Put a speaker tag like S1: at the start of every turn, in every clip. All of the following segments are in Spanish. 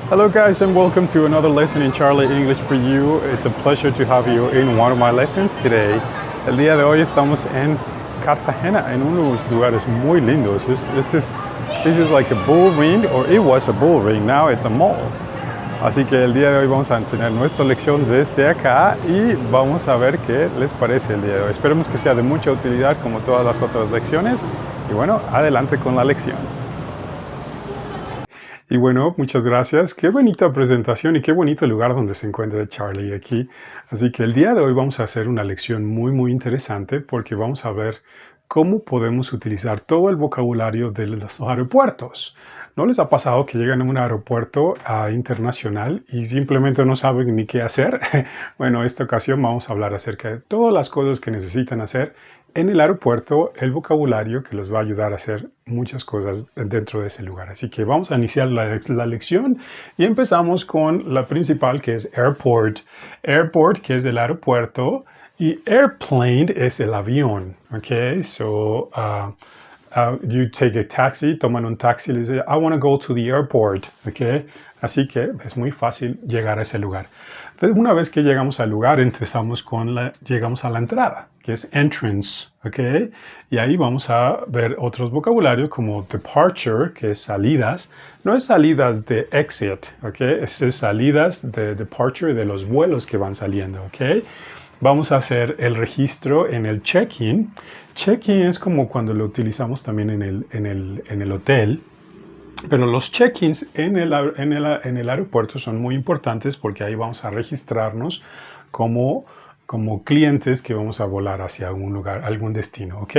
S1: Hello guys and welcome to another lesson in Charlie English for You. It's a pleasure to have you in one of my lessons today. El día de hoy estamos en Cartagena, en unos lugares muy lindos. This is like a bull ring, or it was a bull ring, now it's a mall. Así que el día de hoy vamos a tener nuestra lección desde acá y vamos a ver qué les parece el día de hoy. Esperemos que sea de mucha utilidad como todas las otras lecciones. Y bueno, adelante con la lección. Y bueno, muchas gracias. Qué bonita presentación y qué bonito lugar donde se encuentra Charlie aquí. Así que el día de hoy vamos a hacer una lección muy interesante porque vamos a ver cómo podemos utilizar todo el vocabulario de los aeropuertos. ¿No les ha pasado que llegan a un aeropuerto internacional y simplemente no saben ni qué hacer? Bueno, en esta ocasión vamos a hablar acerca de todas las cosas que necesitan hacer en el aeropuerto, el vocabulario que les va a ayudar a hacer muchas cosas dentro de ese lugar. Así que vamos a iniciar la lección y empezamos con la principal, que es airport. Airport, que es el aeropuerto, y airplane es el avión. Okay, so you take a taxi, toman un taxi y le dicen, I want to go to the airport. Okay, así que es muy fácil llegar a ese lugar. Entonces, una vez que llegamos al lugar, llegamos a la entrada, que es entrance, ¿ok? Y ahí vamos a ver otros vocabularios como departure, que es salidas. No es salidas de exit, ¿ok? Es salidas de departure, de los vuelos que van saliendo, ¿ok? Vamos a hacer el registro en el check-in. Check-in es como cuando lo utilizamos también en el hotel. Pero los check-ins en el aeropuerto son muy importantes porque ahí vamos a registrarnos como clientes que vamos a volar hacia algún lugar, algún destino, ¿ok?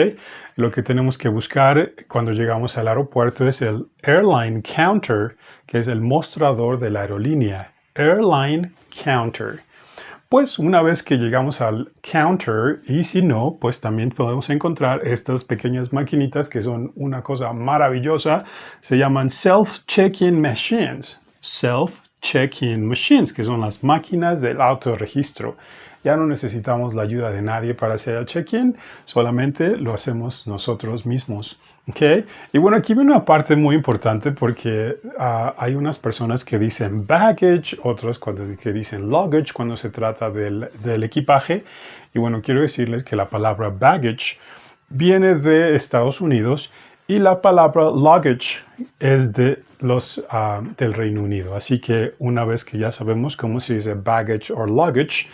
S1: Lo que tenemos que buscar cuando llegamos al aeropuerto es el Airline Counter, que es el mostrador de la aerolínea. Airline Counter. Pues una vez que llegamos al counter, y si no, pues también podemos encontrar estas pequeñas maquinitas que son una cosa maravillosa. Se llaman self-check-in machines. Self-check-in machines, que son las máquinas del autorregistro. Ya no necesitamos la ayuda de nadie para hacer el check-in, solamente lo hacemos nosotros mismos. ¿Okay? Y bueno, aquí viene una parte muy importante porque hay unas personas que dicen baggage, otras que dicen luggage cuando se trata del equipaje. Y bueno, quiero decirles que la palabra baggage viene de Estados Unidos y la palabra luggage es del Reino Unido. Así que una vez que ya sabemos cómo se dice baggage o luggage,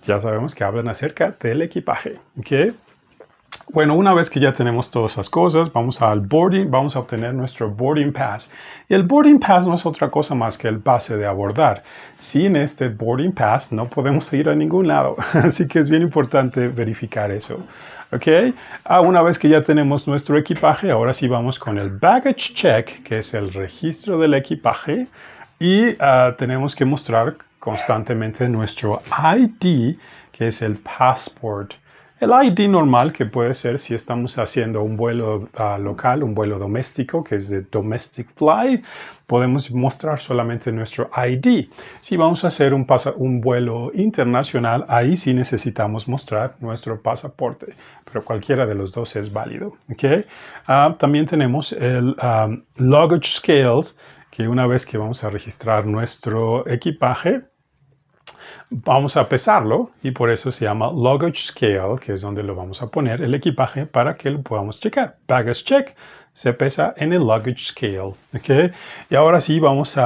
S1: ya sabemos que hablan acerca del equipaje. ¿Okay? Bueno, una vez que ya tenemos todas esas cosas, vamos al boarding, vamos a obtener nuestro boarding pass. Y el boarding pass no es otra cosa más que el pase de abordar. Sin este boarding pass no podemos ir a ningún lado, así que es bien importante verificar eso. ¿Ok? Una vez que ya tenemos nuestro equipaje, ahora sí vamos con el baggage check, que es el registro del equipaje. Y tenemos que mostrar constantemente nuestro ID, que es el passport. El ID normal, que puede ser si estamos haciendo un vuelo local, un vuelo doméstico, que es de domestic fly, podemos mostrar solamente nuestro ID. Si vamos a hacer un vuelo internacional, ahí sí necesitamos mostrar nuestro pasaporte, pero cualquiera de los dos es válido. ¿Okay? También tenemos el luggage scales, que una vez que vamos a registrar nuestro equipaje, vamos a pesarlo y por eso se llama luggage scale, que es donde lo vamos a poner el equipaje para que lo podamos checar. Baggage check se pesa en el luggage scale. ¿Okay? Y ahora sí vamos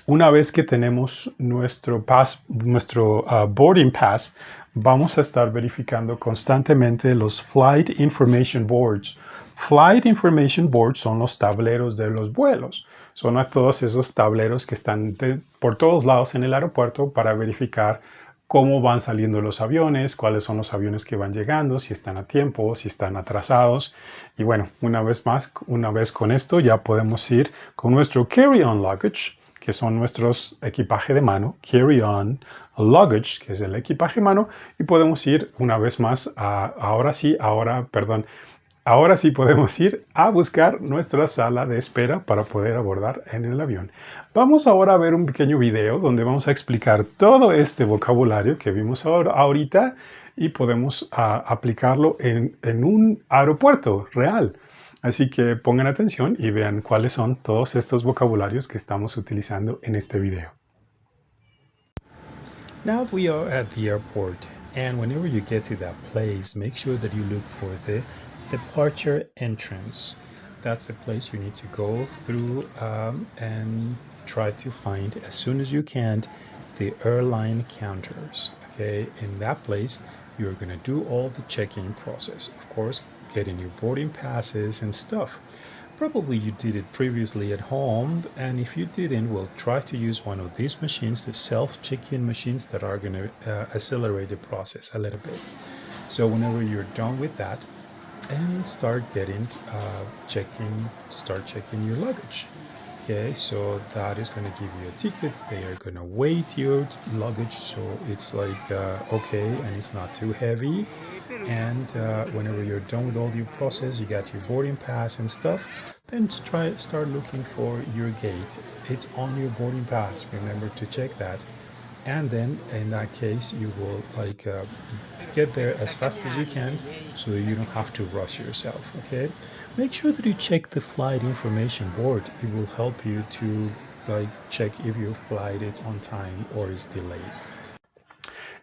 S1: una vez que tenemos nuestro boarding pass, vamos a estar verificando constantemente los Flight Information Boards. Flight Information Boards son los tableros de los vuelos. Son todos esos tableros que están por todos lados en el aeropuerto para verificar cómo van saliendo los aviones, cuáles son los aviones que van llegando, si están a tiempo, si están atrasados. Y bueno, una vez con esto ya podemos ir con nuestro carry-on luggage, que son nuestros equipaje de mano, carry-on luggage, que es el equipaje de mano, y podemos ir una vez más, ahora sí podemos ir a buscar nuestra sala de espera para poder abordar en el avión. Vamos ahora a ver un pequeño video donde vamos a explicar todo este vocabulario que vimos ahorita y podemos aplicarlo en un aeropuerto real. Así que pongan atención y vean cuáles son todos estos vocabularios que estamos utilizando en este video.
S2: Now we are at the airport, and whenever you get to that place, make sure that you look for the departure entrance. That's the place you need to go through and try to find as soon as you can the airline counters. Okay, in that place, you're going to do all the check-in process. Of course, getting your boarding passes and stuff. Probably you did it previously at home, and if you didn't, we'll try to use one of these machines, the self-check-in machines that are going to accelerate the process a little bit. So whenever you're done with that, and start checking your luggage. Okay, so that is going to give you a ticket. They are going to weight your luggage, so it's like okay, and it's not too heavy. And whenever you're done with all your process, you got your boarding pass and stuff, then start looking for your gate. It's on your boarding pass. Remember to check that. And then in that case, you will get there as fast as you can, so you don't have to rush yourself. Okay, make sure that you check the flight information board. It will help you to check if your flight is on time or is delayed.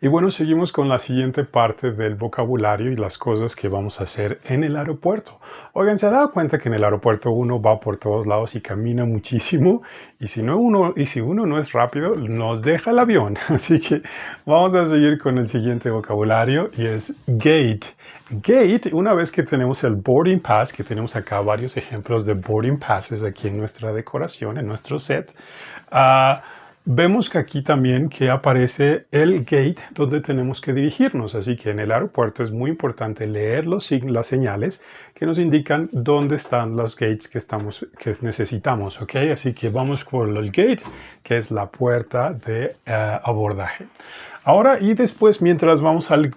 S1: Y bueno, seguimos con la siguiente parte del vocabulario y las cosas que vamos a hacer en el aeropuerto. Oigan, ¿se han dado cuenta que en el aeropuerto uno va por todos lados y camina muchísimo? Y si uno no es rápido, nos deja el avión. Así que vamos a seguir con el siguiente vocabulario y es gate. Gate, una vez que tenemos el boarding pass, que tenemos acá varios ejemplos de boarding passes aquí en nuestra decoración, en nuestro set, vemos que aquí también que aparece el gate donde tenemos que dirigirnos. Así que en el aeropuerto es muy importante leer las señales que nos indican dónde están los gates que necesitamos. ¿Ok? Así que vamos por el gate, que es la puerta de abordaje. Ahora y después, mientras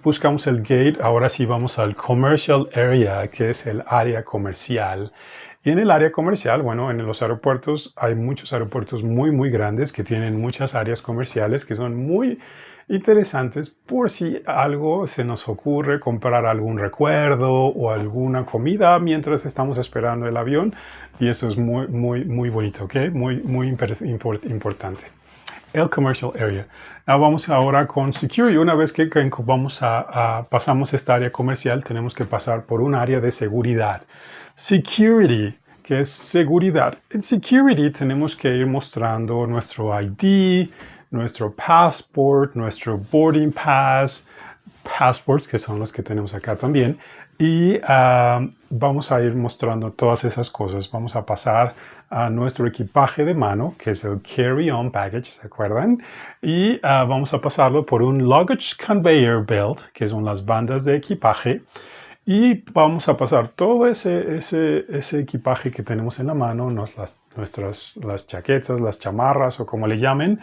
S1: buscamos el gate, ahora sí vamos al commercial area, que es el área comercial. Y en el área comercial, bueno, en los aeropuertos hay muchos aeropuertos muy, muy grandes que tienen muchas áreas comerciales que son muy interesantes por si algo se nos ocurre, comprar algún recuerdo o alguna comida mientras estamos esperando el avión. Y eso es muy, muy, muy bonito, ¿ok? Muy, muy importante. El commercial area. Vamos ahora con security. Una vez que pasamos esta área comercial, tenemos que pasar por un área de seguridad. Security, que es seguridad. En security tenemos que ir mostrando nuestro ID, nuestro passport, nuestro boarding pass, passports, que son los que tenemos acá también. Y vamos a ir mostrando todas esas cosas. Vamos a pasar a nuestro equipaje de mano, que es el carry-on baggage, ¿se acuerdan? Y vamos a pasarlo por un luggage conveyor belt, que son las bandas de equipaje. Y vamos a pasar todo ese equipaje que tenemos en la mano, las chaquetas, las chamarras o como le llamen.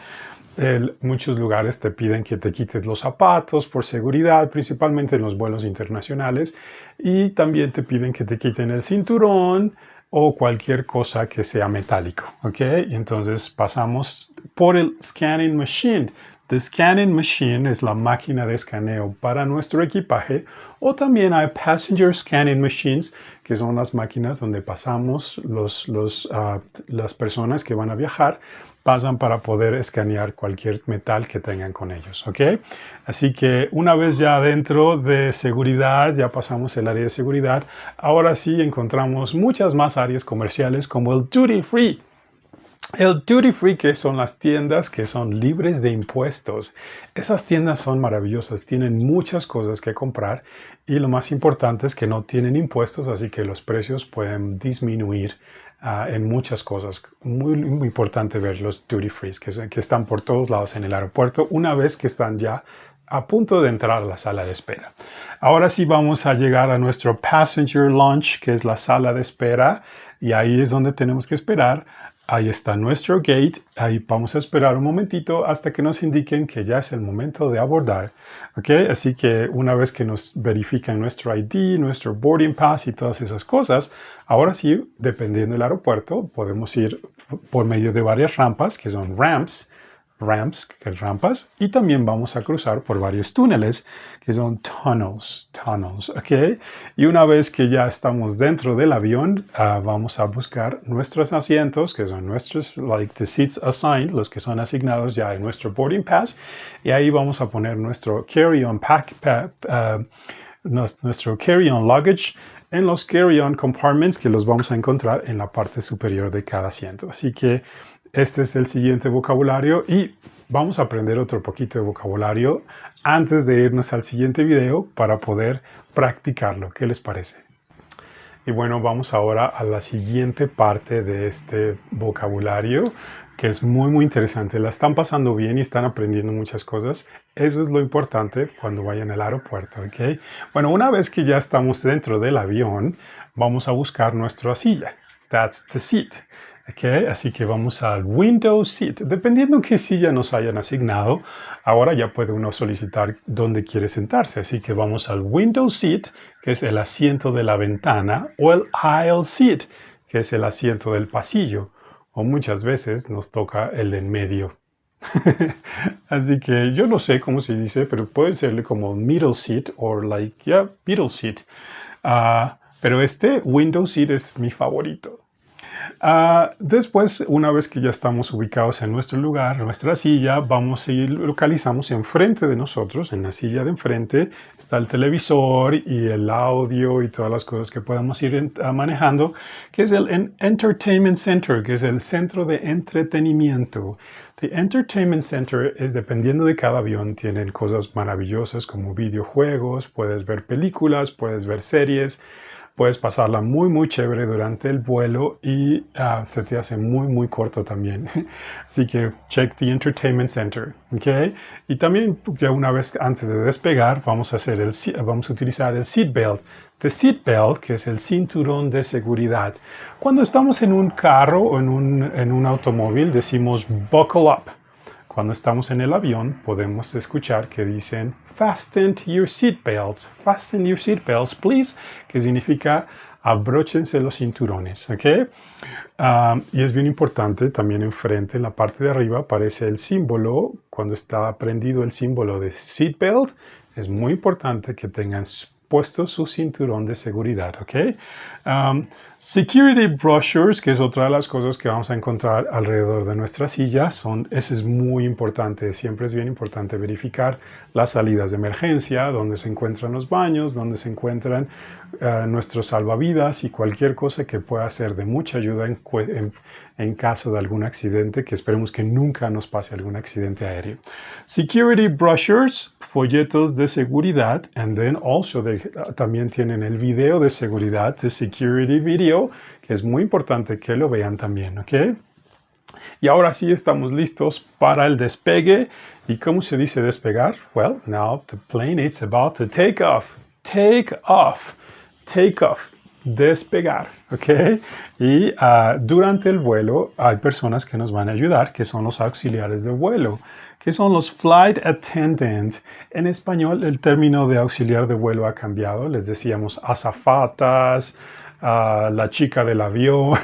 S1: Muchos lugares te piden que te quites los zapatos por seguridad, principalmente en los vuelos internacionales. Y también te piden que te quiten el cinturón o cualquier cosa que sea metálico. ¿Ok? Y entonces pasamos por el scanning machine. The scanning machine es la máquina de escaneo para nuestro equipaje, o también hay passenger scanning machines, que son las máquinas donde pasamos las personas que van a viajar, pasan para poder escanear cualquier metal que tengan con ellos, ¿ok? Así que una vez ya dentro de seguridad, ya pasamos el área de seguridad, ahora sí encontramos muchas más áreas comerciales como el duty free. El duty free, que son las tiendas que son libres de impuestos. Esas tiendas son maravillosas, tienen muchas cosas que comprar y lo más importante es que no tienen impuestos, así que los precios pueden disminuir en muchas cosas. Muy, muy importante ver los duty free que están por todos lados en el aeropuerto una vez que están ya a punto de entrar a la sala de espera. Ahora sí vamos a llegar a nuestro passenger lounge, que es la sala de espera, y ahí es donde tenemos que esperar. Ahí está nuestro gate, ahí vamos a esperar un momentito hasta que nos indiquen que ya es el momento de abordar. ¿Okay? Así que una vez que nos verifican nuestro ID, nuestro boarding pass y todas esas cosas, ahora sí, dependiendo del aeropuerto, podemos ir por medio de varias rampas, que son ramps, ramps, que es rampas, y también vamos a cruzar por varios túneles, que son tunnels, ¿ok? Y una vez que ya estamos dentro del avión, vamos a buscar nuestros asientos, que son nuestros, like the seats assigned, los que son asignados ya en nuestro boarding pass, y ahí vamos a poner nuestro carry-on nuestro carry-on luggage en los carry-on compartments que los vamos a encontrar en la parte superior de cada asiento. Así que este es el siguiente vocabulario y vamos a aprender otro poquito de vocabulario antes de irnos al siguiente video para poder practicarlo. ¿Qué les parece? Y bueno, vamos ahora a la siguiente parte de este vocabulario, que es muy interesante. La están pasando bien y están aprendiendo muchas cosas. Eso es lo importante cuando vayan al aeropuerto, ¿ok? Bueno, una vez que ya estamos dentro del avión, vamos a buscar nuestra silla. That's the seat. Okay, así que vamos al window seat. Dependiendo en qué silla nos hayan asignado, ahora ya puede uno solicitar dónde quiere sentarse. Así que vamos al window seat, que es el asiento de la ventana, o el aisle seat, que es el asiento del pasillo. O muchas veces nos toca el de en medio. Así que yo no sé cómo se dice, pero puede ser como middle seat o middle seat. Pero este window seat es mi favorito. Después, una vez que ya estamos ubicados en nuestro lugar, nuestra silla, vamos y localizamos enfrente de nosotros, en la silla de enfrente, está el televisor y el audio y todas las cosas que podamos ir manejando, que es el Entertainment Center, que es el centro de entretenimiento. The Entertainment Center es, dependiendo de cada avión, tienen cosas maravillosas como videojuegos, puedes ver películas, puedes ver series. Puedes pasarla muy chévere durante el vuelo y se te hace muy corto también. Así que check the Entertainment Center, ¿ok? Y también ya una vez antes de despegar vamos a utilizar el seat belt. The seat belt, que es el cinturón de seguridad. Cuando estamos en un carro o en un automóvil decimos buckle up. Cuando estamos en el avión podemos escuchar que dicen fasten your seatbelts, please, que significa abróchense los cinturones, ¿ok? Y es bien importante, también enfrente, en la parte de arriba, aparece el símbolo, cuando está prendido el símbolo de seatbelt, es muy importante que tengan puesto su cinturón de seguridad, ¿ok? Security brochures, que es otra de las cosas que vamos a encontrar alrededor de nuestra silla, eso es muy importante, siempre es bien importante verificar las salidas de emergencia, donde se encuentran los baños, donde se encuentran nuestros salvavidas y cualquier cosa que pueda ser de mucha ayuda en caso de algún accidente, que esperemos que nunca nos pase algún accidente aéreo. Security brochures, folletos de seguridad, and then also también tienen el video de seguridad, the security video, que es muy importante que lo vean también, ¿ok? Y ahora sí estamos listos para el despegue. ¿Y cómo se dice despegar? Well, now the plane is about to take off. Take off. Take off. Despegar, ¿ok? Y durante el vuelo hay personas que nos van a ayudar, que son los auxiliares de vuelo, que son los flight attendants. En español el término de auxiliar de vuelo ha cambiado, les decíamos azafatas, la chica del avión,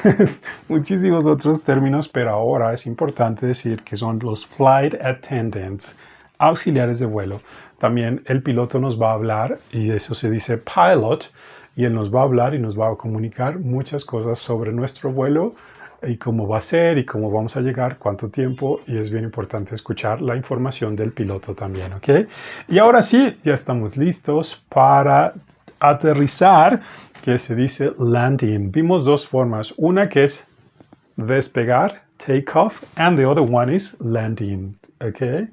S1: muchísimos otros términos, pero ahora es importante decir que son los flight attendants, auxiliares de vuelo. También el piloto nos va a hablar y eso se dice pilot, y él nos va a hablar y nos va a comunicar muchas cosas sobre nuestro vuelo y cómo va a ser y cómo vamos a llegar, cuánto tiempo, y es bien importante escuchar la información del piloto también, ¿ok? Y ahora sí, ya estamos listos para aterrizar, que se dice landing. Vimos dos formas, una que es despegar, take off, and the other one is landing, ¿ok?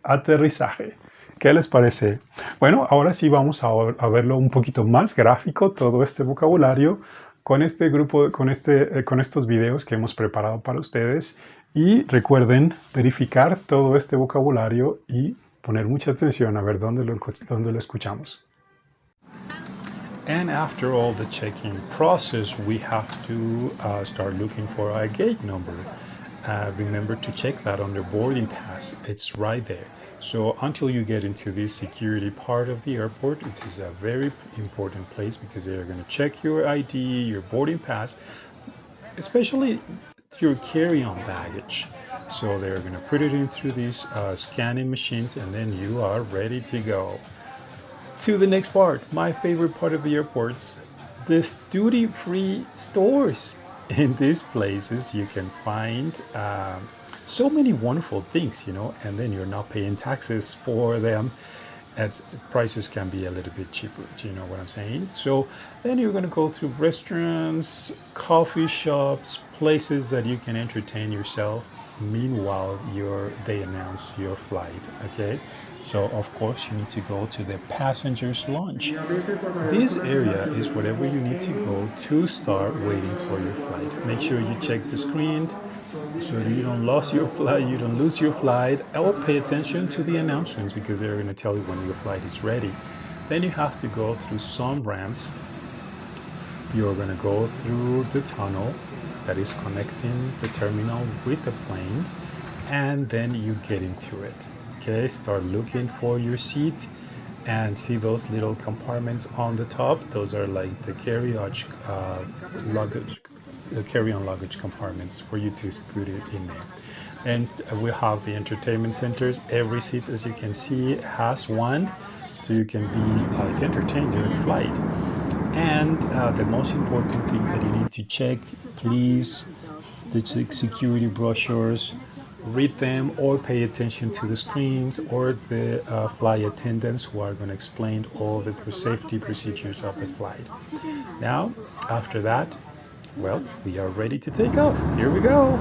S1: Aterrizaje. ¿Qué les parece? Bueno, ahora sí vamos a verlo un poquito más gráfico, todo este vocabulario, con este grupo, con estos videos que hemos preparado para ustedes. Y recuerden verificar todo este vocabulario y poner mucha atención a ver dónde lo escuchamos.
S2: And after all the checking process, we have to start looking for our gate number. Remember to check that on the boarding pass. It's right there. So until you get into this security part of the airport, it is a very important place because they are going to check your ID, your boarding pass, especially your carry-on baggage. So they're going to put it in through these scanning machines, and then you are ready to go. To the next part, my favorite part of the airports, the duty-free stores. In these places, you can find so many wonderful things, and then you're not paying taxes for them. As prices can be a little bit cheaper. Do you know what I'm saying? So then you're going to go through restaurants, coffee shops, places that you can entertain yourself. Meanwhile, they announce your flight. Okay. So of course you need to go to the passenger's lounge. This area is whatever you need to go to start waiting for your flight. Make sure you check the screen so that you don't lose your flight, or pay attention to the announcements because they're going to tell you when your flight is ready. Then you have to go through some ramps. You're going to go through the tunnel that is connecting the terminal with the plane, and then you get into it. Okay, start looking for your seat and see those little compartments on the top. Those are like the carry-on luggage compartments for you to put it in there. And we have the entertainment centers. Every seat, as you can see, has one, so you can be entertained during flight. And the most important thing that you need to check, please, the security brochures. Read them or pay attention to the screens or the flight attendants who are going to explain all the safety procedures of the flight. Now, after that, well, we are ready to take off. Here we go.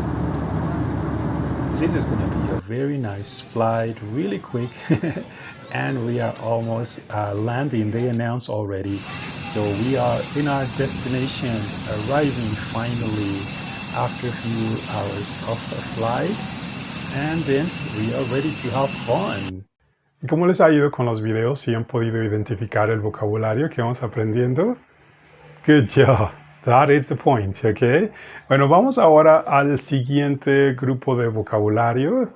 S2: This is going to be a very nice flight, really quick. And we are almost landing. They announced already. So we are in our destination, arriving finally after a few hours of a flight. And then we are ready to have fun.
S1: ¿Cómo les ha ido con los videos? ¿Si han podido identificar el vocabulario que vamos aprendiendo? Good job. That is the point, ¿ok? Bueno, vamos ahora al siguiente grupo de vocabulario.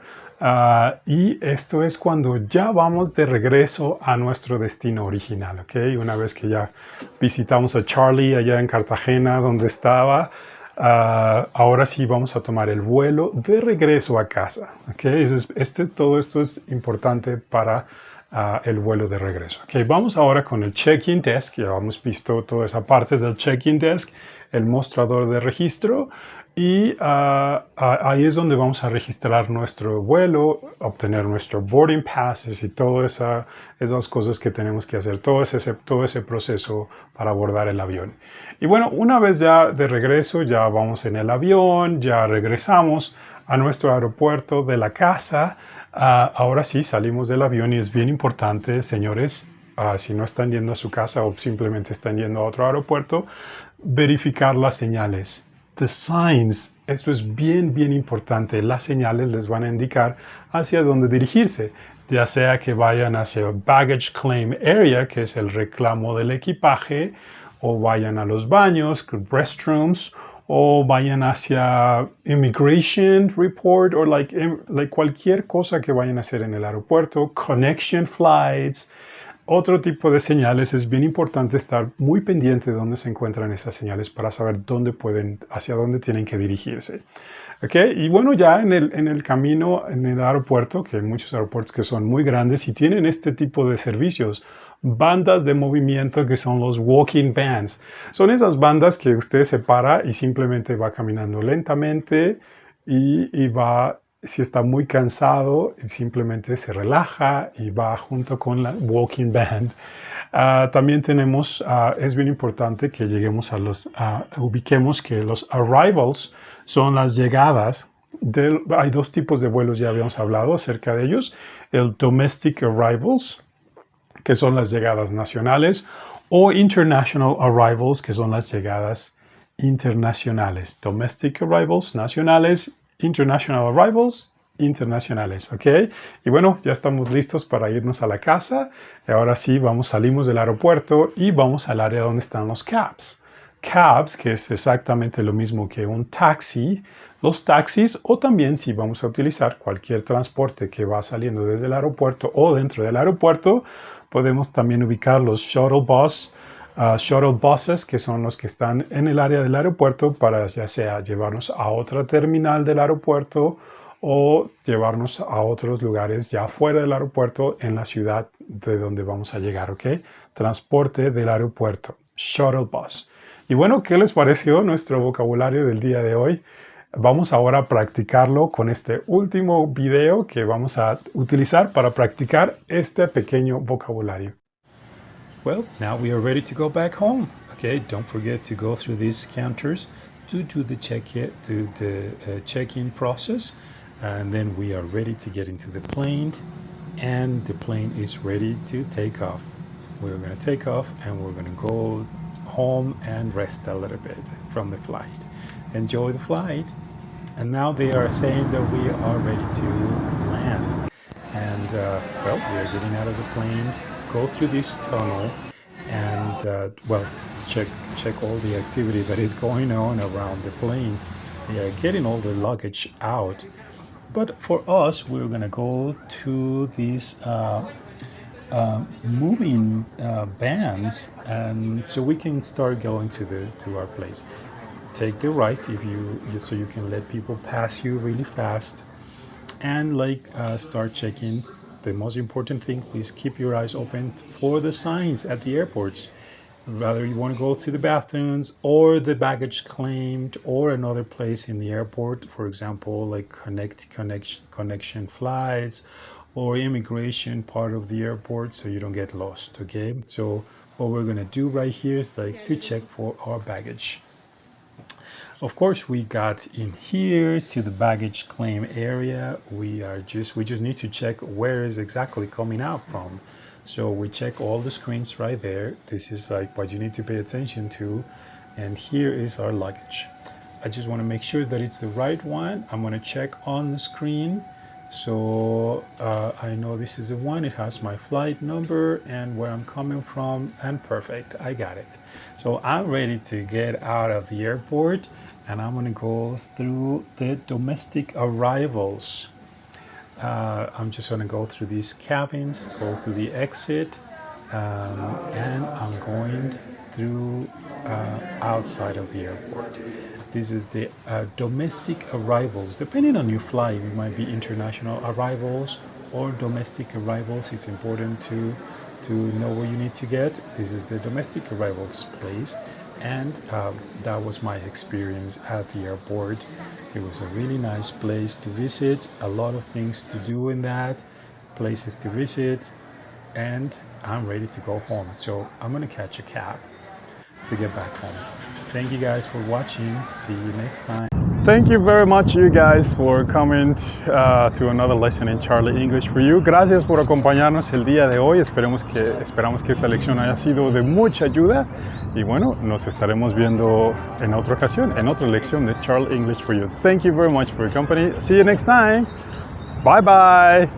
S1: Y esto es cuando ya vamos de regreso a nuestro destino original, ¿ok? Una vez que ya visitamos a Charlie allá en Cartagena, donde estaba, ahora sí vamos a tomar el vuelo de regreso a casa, ¿ok? Todo esto es importante para el vuelo de regreso. Okay, vamos ahora con el check-in desk. Ya hemos visto toda esa parte del check-in desk, el mostrador de registro, y ahí es donde vamos a registrar nuestro vuelo, obtener nuestro boarding passes y todas esas cosas que tenemos que hacer, todo ese proceso para abordar el avión. Y bueno, una vez ya de regreso, ya vamos en el avión, ya regresamos a nuestro aeropuerto de la casa. Ahora sí, salimos del avión y es bien importante, señores, si no están yendo a su casa o simplemente están yendo a otro aeropuerto, verificar las señales. The signs, esto es bien importante. Las señales les van a indicar hacia dónde dirigirse, ya sea que vayan hacia Baggage Claim Area, que es el reclamo del equipaje, o vayan a los baños, restrooms, o vayan hacia Immigration Report, o like cualquier cosa que vayan a hacer en el aeropuerto, Connection Flights. Otro tipo de señales, es bien importante estar muy pendiente de dónde se encuentran esas señales para saber hacia dónde tienen que dirigirse. Okay. Y bueno, ya en el camino, en el aeropuerto, que hay muchos aeropuertos que son muy grandes y tienen este tipo de servicios, bandas de movimiento que son los walking bands. Son esas bandas que usted se para y simplemente va caminando lentamente y va. Si está muy cansado, simplemente se relaja y va junto con la walking band. También tenemos, es bien importante que ubiquemos que los arrivals son las llegadas. Hay dos tipos de vuelos, ya habíamos hablado acerca de ellos. El domestic arrivals, que son las llegadas nacionales, o international arrivals, que son las llegadas internacionales. Domestic arrivals, nacionales, international arrivals, internacionales, ¿ok? Y bueno, ya estamos listos para irnos a la casa. Y ahora sí, salimos del aeropuerto y vamos al área donde están los cabs. Cabs, que es exactamente lo mismo que un taxi. Los taxis, o también si vamos a utilizar cualquier transporte que va saliendo desde el aeropuerto o dentro del aeropuerto, podemos también ubicar los shuttle buses, que son los que están en el área del aeropuerto para ya sea llevarnos a otra terminal del aeropuerto o llevarnos a otros lugares ya fuera del aeropuerto en la ciudad de donde vamos a llegar, ¿ok? Transporte del aeropuerto, shuttle bus. Y bueno, ¿qué les pareció nuestro vocabulario del día de hoy? Vamos ahora a practicarlo con este último video que vamos a utilizar para practicar este pequeño vocabulario.
S2: Well, now we are ready to go back home. Okay, don't forget to go through these counters to do the check-in process, and then we are ready to get into the plane, and the plane is ready to take off. We're going to take off and we're going to go home and rest a little bit from the flight. Enjoy the flight. And now they are saying that we are ready to land. And well, we are getting out of the plane, go through this tunnel, and well, check all the activity that is going on around the planes. They are getting all the luggage out. But for us, we're gonna go to these moving vans, and so we can start going to our place. Take the right so you can let people pass you really fast, and start checking. The most important thing, please keep your eyes open for the signs at the airports. Whether you want to go to the bathrooms or the baggage claimed or another place in the airport, for example, like connection flights or immigration part of the airport, so you don't get lost. Okay, so what we're gonna do right here is to check for our baggage. Of course, we got in here to the baggage claim area. We just need to check where is exactly coming out from. So we check all the screens right there. This is like what you need to pay attention to. And here is our luggage. I just want to make sure that it's the right one. I'm going to check on the screen. So I know this is the one. It has my flight number and where I'm coming from, and perfect, I got it. So I'm ready to get out of the airport, and I'm gonna go through the domestic arrivals. I'm just gonna go through these cabins, go through the exit, and I'm going through outside of the airport. This is the domestic arrivals. Depending on your flight, it might be international arrivals or domestic arrivals. It's important to know where you need to get. This is the domestic arrivals place, and that was my experience at the airport. It was a really nice place to visit, a lot of things to do in that, places to visit, and I'm ready to go home. So I'm gonna catch a cab to get back home. Thank you guys for watching. See you next time.
S1: Thank you very much, you guys, for coming to another lesson in Charlie English for You. Gracias por acompañarnos el día de hoy. Esperamos que esta lección haya sido de mucha ayuda. Y bueno, nos estaremos viendo en otra ocasión, en otra lección de Charlie English for You. Thank you very much for your company. See you next time. Bye bye.